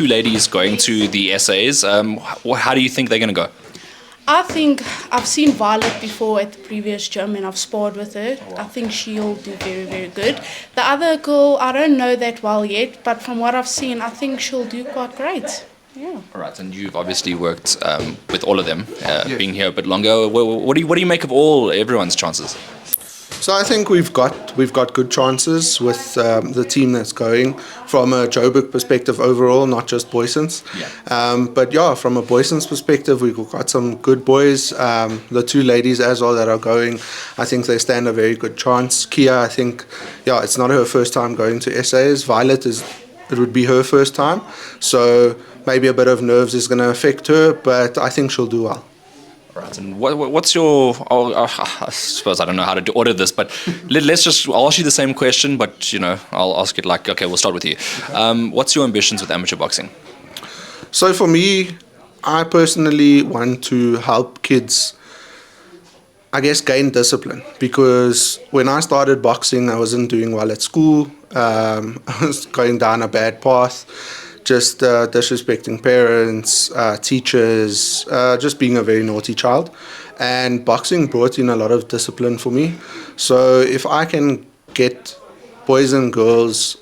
two ladies going to the SAs. How do you think they're going to go? I think I've seen Violet before at the previous gym and I've sparred with her. Oh, wow. I think she'll do very, very good. The other girl, I don't know that well yet, but from what I've seen, I think she'll do quite great. Yeah. All right, and you've obviously worked with all of them, being here a bit longer. What do you make of everyone's chances? So I think we've got good chances with the team that's going from a Joburg perspective overall, not just Booysens. Yeah. But yeah, from a Booysens perspective, we've got some good boys. The two ladies as well that are going, I think they stand a very good chance. Kia, I think, yeah, it's not her first time going to SAs. Violet it would be her first time, so maybe a bit of nerves is going to affect her, but I think she'll do well. Right, and what's your? I suppose I don't know how to order this, but I'll ask you the same question, but I'll ask it like, okay, we'll start with you. What's your ambitions with amateur boxing? So for me, I personally want to help kids, I guess, gain discipline, because when I started boxing, I wasn't doing well at school. I was going down a bad path. Just disrespecting parents, teachers, just being a very naughty child. And boxing brought in a lot of discipline for me. So if I can get boys and girls,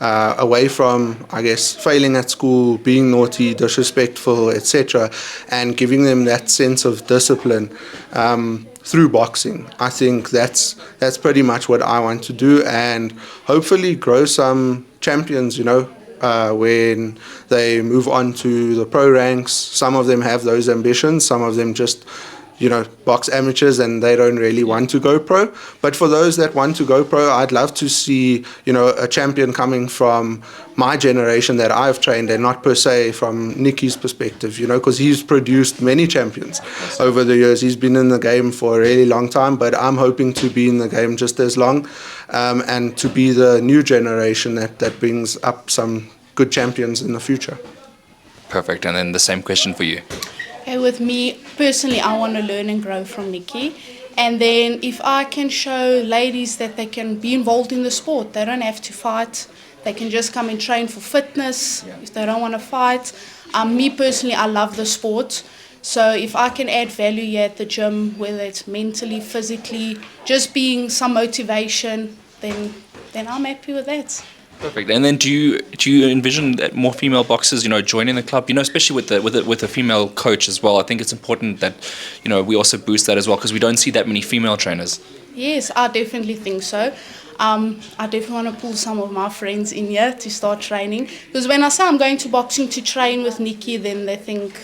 away from, I guess, failing at school, being naughty, disrespectful, etc., and giving them that sense of discipline through boxing, I think that's pretty much what I want to do, and hopefully grow some champions, when they move on to the pro ranks. Some of them have those ambitions, some of them just box amateurs and they don't really want to go pro. But for those that want to go pro, I'd love to see a champion coming from my generation that I've trained, and not per se from Nicky's perspective, because he's produced many champions over the years. He's been in the game for a really long time, but I'm hoping to be in the game just as long, and to be the new generation that brings up some good champions in the future. Perfect. And then the same question for you. Okay, with me, personally, I want to learn and grow from Nikki. And then if I can show ladies that they can be involved in the sport, they don't have to fight. They can just come and train for fitness if they don't want to fight. Me personally, I love the sport. So if I can add value here at the gym, whether it's mentally, physically, just being some motivation, then I'm happy with that. Perfect. And then do you envision that more female boxers, joining the club, especially with a female coach as well? I think it's important that, we also boost that as well, because we don't see that many female trainers. Yes, I definitely think so. I definitely want to pull some of my friends in here to start training, because when I say I'm going to boxing to train with Nikki, then they think,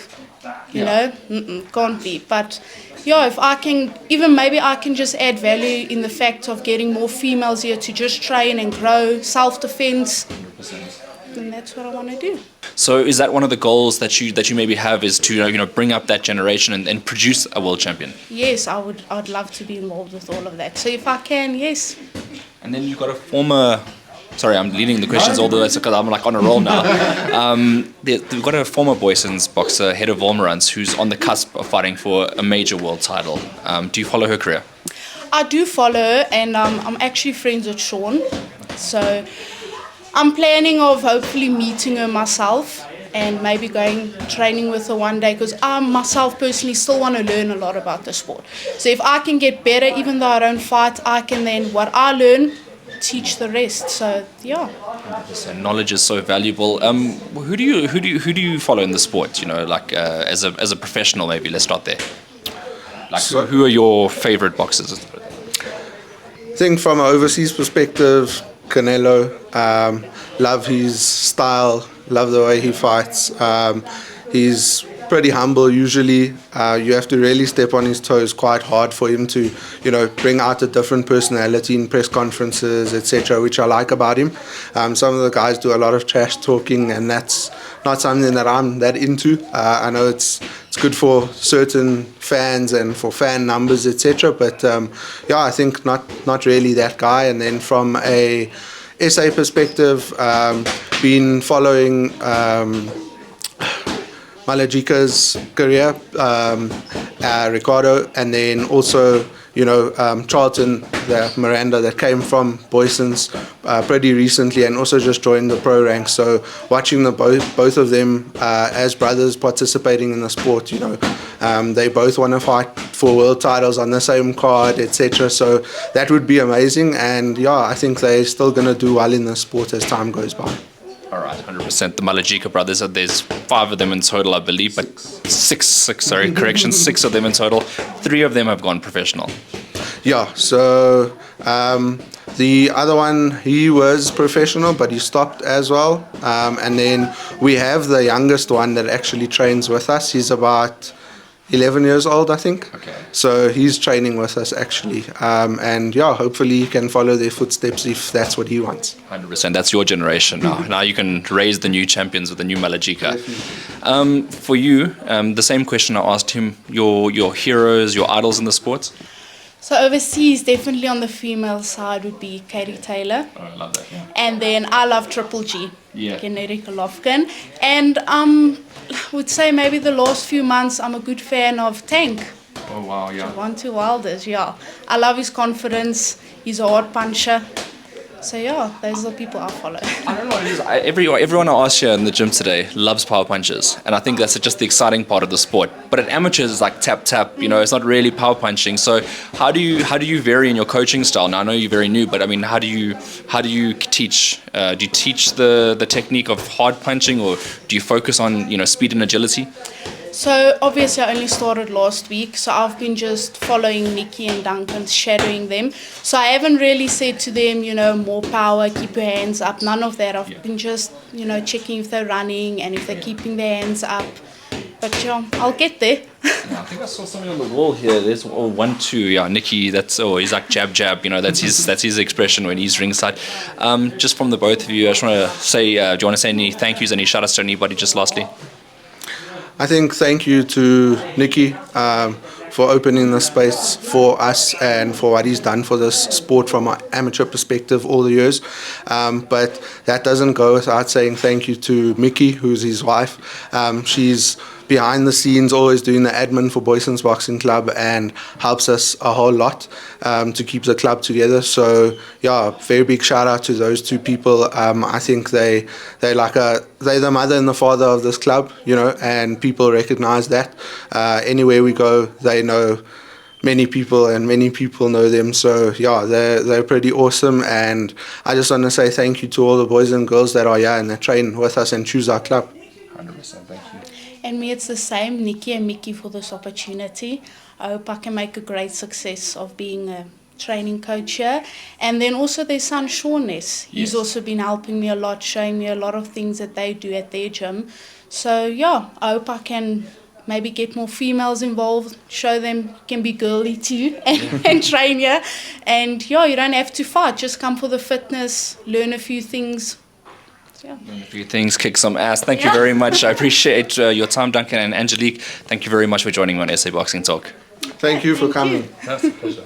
can't be. But yeah, if I can, even maybe I can just add value in the fact of getting more females here to just train and grow self-defense. 100%. And that's what I want to do. So is that one of the goals that you maybe have, is to bring up that generation and produce a world champion? Yes, I'd love to be involved with all of that. So if I can, yes. And then you've got a former... Sorry, I'm leading the questions all the way because I'm like on a roll now. We've got a former Booysens boxer, Hedda Volmerans, who's on the cusp of fighting for a major world title. Do you follow her career? I do follow her, and I'm actually friends with Sean. So I'm planning of hopefully meeting her myself and maybe going training with her one day, because I myself personally still want to learn a lot about the sport. So if I can get better, even though I don't fight, I can then, what I learn, teach the rest. So yeah. So knowledge is so valuable. Who do you follow in the sport? As a professional, maybe let's start there. Who are your favorite boxers? I think from an overseas perspective, Canelo. Love his style. Love the way he fights. He's pretty humble usually. You have to really step on his toes quite hard for him to, bring out a different personality in press conferences, etc., which I like about him. Some of the guys do a lot of trash talking, and that's not something that I'm that into. I know it's good for certain fans and for fan numbers, etc., but I think not really that guy. And then from a SA perspective, been following Malajika's career, Ricardo, and then also Charlton, the Miranda that came from Booysens pretty recently and also just joined the pro ranks. So watching both of them as brothers participating in the sport, they both want to fight for world titles on the same card, etc. So that would be amazing. And yeah, I think they're still going to do well in the sport as time goes by. All right, 100%. The Malajika brothers, there's 5 of them in total, I believe, but six of them in total. 3 of them have gone professional. Yeah, so the other one, he was professional, but he stopped as well. And then we have the youngest one that actually trains with us. He's about 11 years old, I think. Okay. So he's training with us actually. And yeah, hopefully he can follow their footsteps if that's what he wants. 100%. That's your generation now. Now you can raise the new champions with the new Malajika. For you, the same question I asked him, your heroes, your idols in the sport? So overseas, definitely on the female side would be Katie Taylor. Oh, I love that, yeah. And then I love Triple G, Yeah. Generica Lofgren. And would say maybe the last few months I'm a good fan of Tank. Oh, wow, yeah. 1-2 Wilders, yeah. I love his confidence. He's a hard puncher. So yeah, those are the people I follow. I don't know what it is. Everyone I asked here in the gym today loves power punches, and I think that's just the exciting part of the sport. But at amateurs, it's like tap tap. It's not really power punching. So how do you vary in your coaching style? Now I know you're very new, but I mean, how do you teach? Do you teach the technique of hard punching, or do you focus on speed and agility? So obviously I only started last week, so I've been just following Nikki and Duncan, shadowing them. So I haven't really said to them, more power, keep your hands up, none of that. I've been just, checking if they're running and if they're keeping their hands up. But yeah, I'll get there. I think I saw something on the wall here. There's 1-2. Yeah, Nikki. He's like jab jab. That's his expression when he's ringside. Just from the both of you, I just want to say, do you want to say any thank yous, any shout outs to anybody? Just lastly. I think thank you to Nikki for opening the space for us and for what he's done for this sport from an amateur perspective all the years. But that doesn't go without saying thank you to Mickey, who's his wife. She's behind the scenes, always doing the admin for Booysens Boxing Club and helps us a whole lot to keep the club together. So yeah, very big shout out to those 2 people. I think they're the mother and the father of this club, and people recognize that. Anywhere we go, they know many people and many people know them. So yeah, they're pretty awesome, and I just want to say thank you to all the boys and girls that are here and that train with us and choose our club. 100%, thank you. And me, it's the same, Nikki and Mickey, for this opportunity. I hope I can make a great success of being a training coach here. And then also their son, Sean Ness. He's also been helping me a lot, showing me a lot of things that they do at their gym. So yeah, I hope I can maybe get more females involved, show them you can be girly too and train here. And yeah, you don't have to fight, just come for the fitness, learn a few things. Yeah. A few things, kick some ass. Thank you very much. I appreciate your time, Duncan and Angelique. Thank you very much for joining me on SA Boxing Talk. Thank you for coming. That's a pleasure.